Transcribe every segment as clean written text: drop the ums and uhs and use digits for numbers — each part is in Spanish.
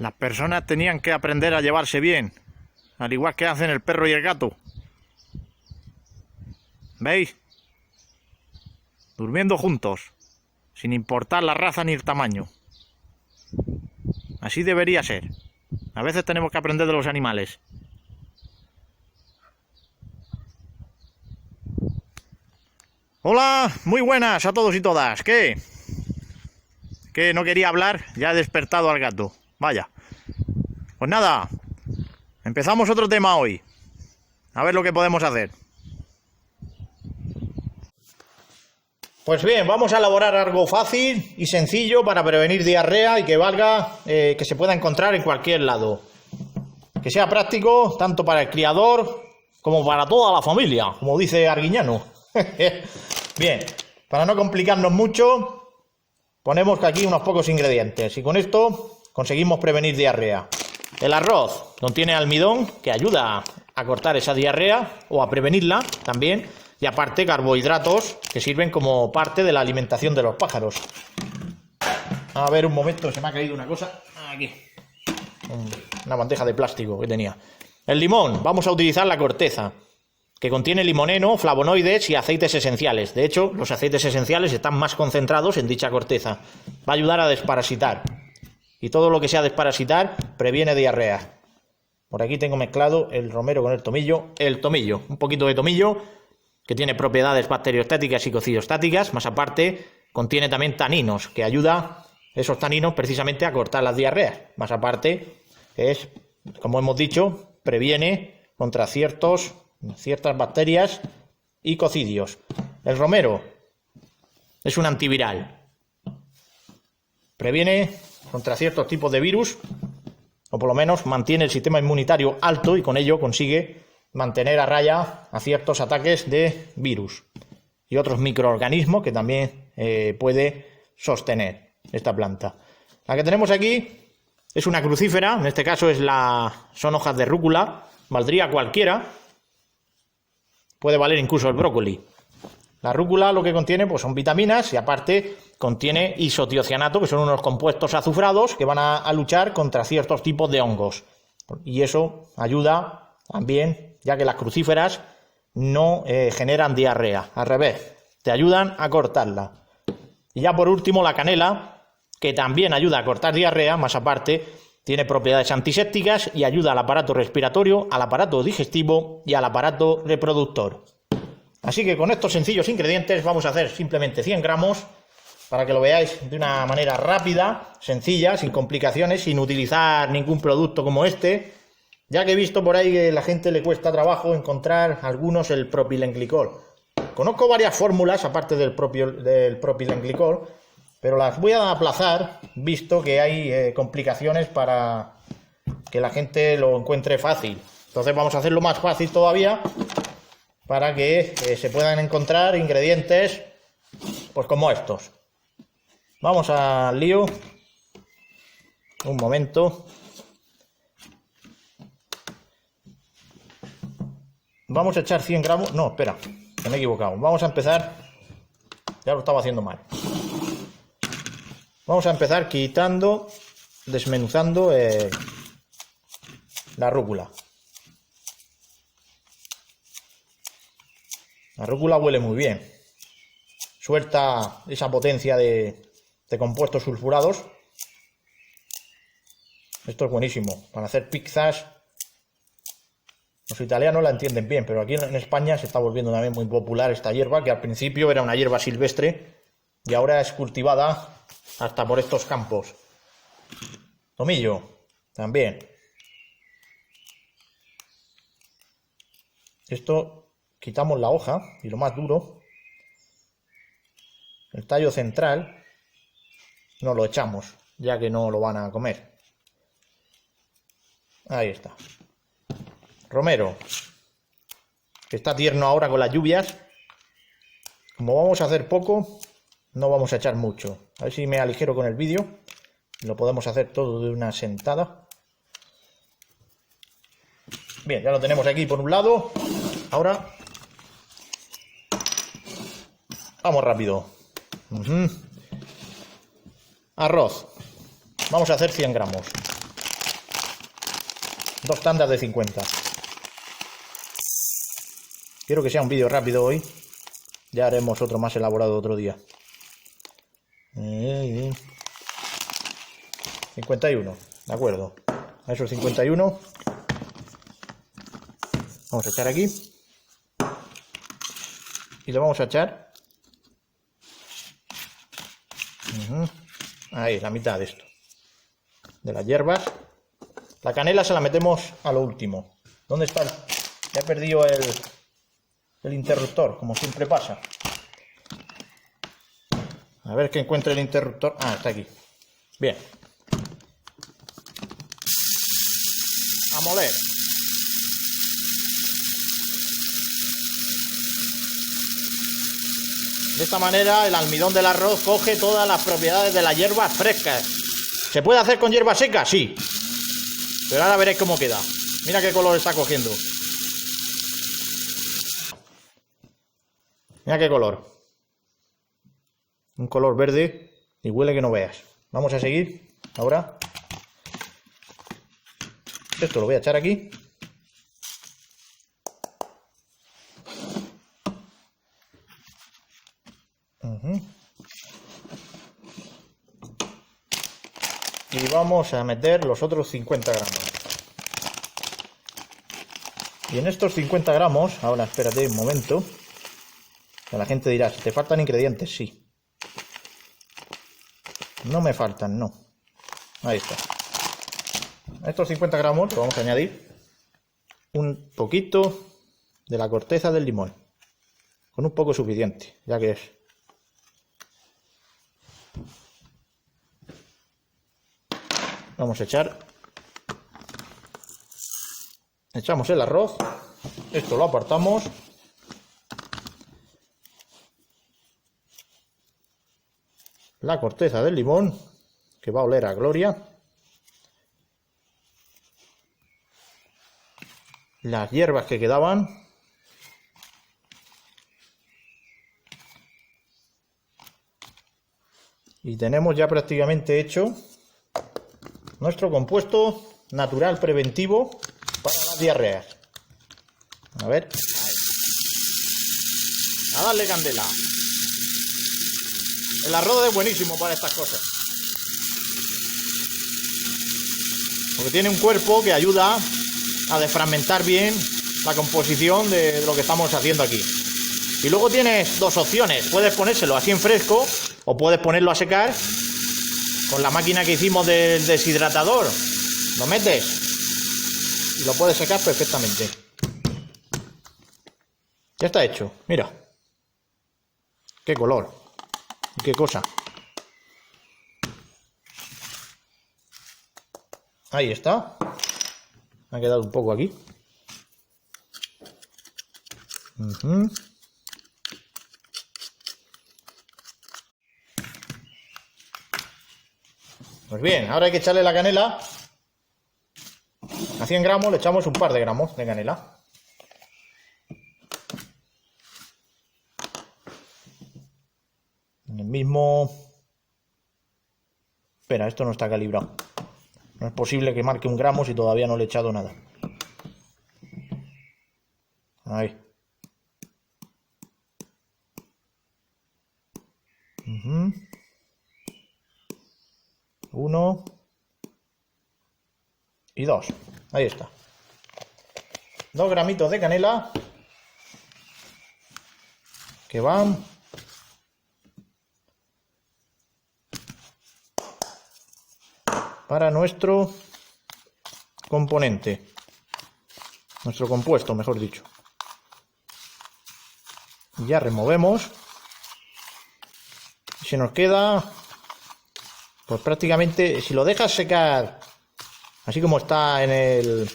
Las personas tenían que aprender a llevarse bien, al igual que hacen el perro y el gato. ¿Veis? Durmiendo juntos, sin importar la raza ni el tamaño. Así debería ser. A veces tenemos que aprender de los animales. Hola, muy buenas a todos y todas. ¿Qué? ¿Que no quería hablar? Ya he despertado al gato. Vaya. Pues nada, empezamos otro tema hoy. A ver lo que podemos hacer. Pues bien, vamos a elaborar algo fácil y sencillo para prevenir diarrea y que valga, que se pueda encontrar en cualquier lado. Que sea práctico tanto para el criador como para toda la familia, como dice Arguiñano. Bien, para no complicarnos mucho, ponemos aquí unos pocos ingredientes y con esto conseguimos prevenir diarrea. El arroz contiene almidón que ayuda a cortar esa diarrea o a prevenirla también. Y aparte carbohidratos que sirven como parte de la alimentación de los pájaros. A ver, un momento, se me ha caído una cosa. Aquí. Una bandeja de plástico que tenía. El limón, vamos a utilizar la corteza, que contiene limoneno, flavonoides y aceites esenciales. De hecho, los aceites esenciales están más concentrados en dicha corteza. Va a ayudar a desparasitar. Y todo lo que sea desparasitar previene diarrea. Por aquí tengo mezclado el romero con el tomillo. El tomillo, un poquito de tomillo, que tiene propiedades bacteriostáticas y cocidiostáticas, más aparte contiene también taninos, que ayuda esos taninos precisamente a cortar las diarreas, más aparte es, como hemos dicho, previene contra ciertas bacterias y cocidios. El romero es un antiviral, previene contra ciertos tipos de virus, o por lo menos mantiene el sistema inmunitario alto y con ello consigue mantener a raya a ciertos ataques de virus y otros microorganismos que también puede sostener esta planta. La que tenemos aquí es una crucífera, en este caso son hojas de rúcula, valdría cualquiera, puede valer incluso el brócoli. La rúcula lo que contiene pues son vitaminas y aparte contiene isotiocianato, que son unos compuestos azufrados que van a luchar contra ciertos tipos de hongos. Y eso ayuda también, ya que las crucíferas no generan diarrea, al revés, te ayudan a cortarla. Y ya por último la canela, que también ayuda a cortar diarrea, más aparte tiene propiedades antisépticas y ayuda al aparato respiratorio, al aparato digestivo y al aparato reproductor. Así que con estos sencillos ingredientes vamos a hacer simplemente 100 gramos para que lo veáis de una manera rápida, sencilla, sin complicaciones, sin utilizar ningún producto como este, ya que he visto por ahí que a la gente le cuesta trabajo encontrar algunos el propilenglicol. Conozco varias fórmulas aparte del propilenglicol, pero las voy a aplazar, visto que hay complicaciones para que la gente lo encuentre fácil. Entonces vamos a hacerlo más fácil todavía para que se puedan encontrar ingredientes pues como estos. Vamos al lío. Un momento. Vamos a echar 100 gramos... No, espera, que me he equivocado. Vamos a empezar... Ya lo estaba haciendo mal. Vamos a empezar desmenuzando la rúcula. La rúcula huele muy bien. Suelta esa potencia de compuestos sulfurados. Esto es buenísimo para hacer pizzas. Los italianos la entienden bien, pero aquí en España se está volviendo también muy popular esta hierba, que al principio era una hierba silvestre y ahora es cultivada hasta por estos campos. Tomillo, también. Esto quitamos la hoja y lo más duro, el tallo central, no lo echamos, ya que no lo van a comer. Ahí está. Romero, que está tierno ahora con las lluvias. Como vamos a hacer poco, no vamos a echar mucho. A ver si me aligero con el vídeo. Lo podemos hacer todo de una sentada. Bien, ya lo tenemos aquí por un lado. Ahora vamos rápido. Arroz. Vamos a hacer 100 gramos. 2 tandas de 50. Quiero que sea un vídeo rápido hoy. Ya haremos otro más elaborado otro día. 51, de acuerdo. A esos 51 vamos a echar aquí. Y le vamos a echar ahí, la mitad de esto. De las hierbas. La canela se la metemos a lo último. ¿Dónde está? Ya he perdido el interruptor, como siempre pasa. A ver que encuentre el interruptor. Ah, está aquí. Bien. A moler. De esta manera el almidón del arroz coge todas las propiedades de las hierbas frescas. ¿Se puede hacer con hierbas secas? Sí. Pero ahora veréis cómo queda. Mira qué color está cogiendo. Mira qué color. Un color verde y huele que no veas. Vamos a seguir ahora. Esto lo voy a echar aquí. Y vamos a meter los otros 50 gramos. Y en estos 50 gramos, ahora espérate un momento, que la gente dirá, ¿te faltan ingredientes? Sí. No me faltan, no. Ahí está. A estos 50 gramos le vamos a añadir un poquito de la corteza del limón. Con un poco suficiente, ya que es. Vamos a echar. Echamos el arroz. Esto lo apartamos. La corteza del limón, que va a oler a gloria. Las hierbas que quedaban. Y tenemos ya prácticamente hecho nuestro compuesto natural preventivo para las diarreas. A ver. A darle candela. El arroz es buenísimo para estas cosas. Porque tiene un cuerpo que ayuda a desfragmentar bien la composición de lo que estamos haciendo aquí. Y luego tienes dos opciones. Puedes ponérselo así en fresco o puedes ponerlo a secar con la máquina que hicimos del deshidratador. Lo metes y lo puedes secar perfectamente. Ya está hecho. Mira. Qué color. Qué cosa. Ahí está. Me ha quedado un poco aquí. Pues bien, ahora hay que echarle la canela. A 100 gramos le echamos un par de gramos de canela. En el mismo... Espera, esto no está calibrado. No es posible que marque 1 gramo si todavía no le he echado nada. Ahí. Uno. Y 2. Ahí está. 2 gramitos de canela. Que van... para nuestro componente. Nuestro compuesto, mejor dicho. Ya removemos. Y se nos queda... pues prácticamente, si lo dejas secar así como está en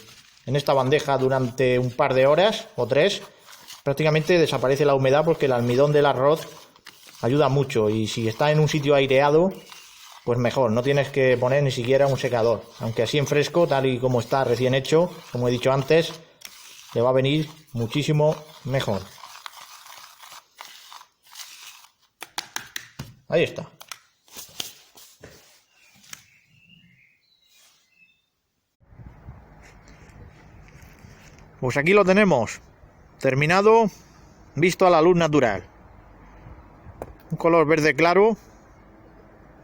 esta bandeja durante un par de horas o 3, prácticamente desaparece la humedad porque el almidón del arroz ayuda mucho. Y si está en un sitio aireado, pues mejor, no tienes que poner ni siquiera un secador. Aunque así en fresco, tal y como está recién hecho, como he dicho antes, le va a venir muchísimo mejor. Ahí está. Pues aquí lo tenemos, terminado, visto a la luz natural. Un color verde claro,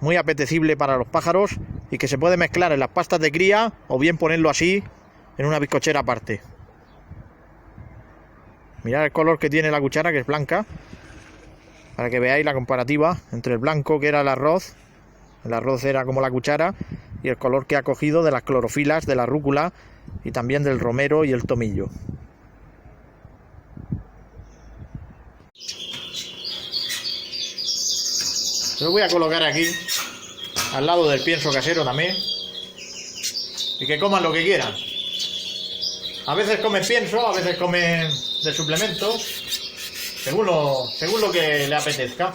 muy apetecible para los pájaros y que se puede mezclar en las pastas de cría o bien ponerlo así en una bizcochera aparte. Mirad el color que tiene la cuchara, que es blanca, para que veáis la comparativa entre el blanco que era el arroz era como la cuchara, y el color que ha cogido de las clorofilas, de la rúcula y también del romero y el tomillo. Lo voy a colocar aquí, al lado del pienso casero también, y que coman lo que quieran. A veces comen pienso, a veces comen de suplemento, según lo que le apetezca.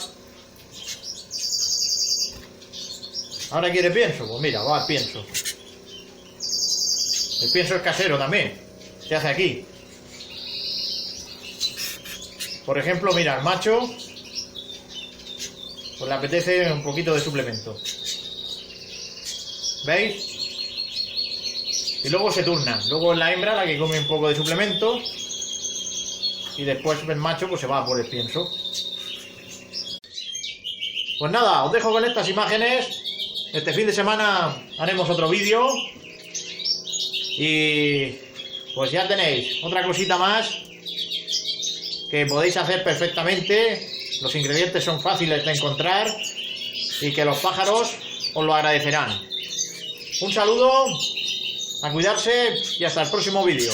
Ahora quiere pienso, pues mira, va al pienso. El pienso es casero también, se hace aquí. Por ejemplo, mira, el macho pues le apetece un poquito de suplemento. ¿Veis? Y luego se turnan. Luego es la hembra la que come un poco de suplemento. Y después el macho pues se va por el pienso. Pues nada, os dejo con estas imágenes. Este fin de semana haremos otro vídeo. Y pues ya tenéis otra cosita más que podéis hacer perfectamente. Los ingredientes son fáciles de encontrar y que los pájaros os lo agradecerán. Un saludo, a cuidarse y hasta el próximo vídeo.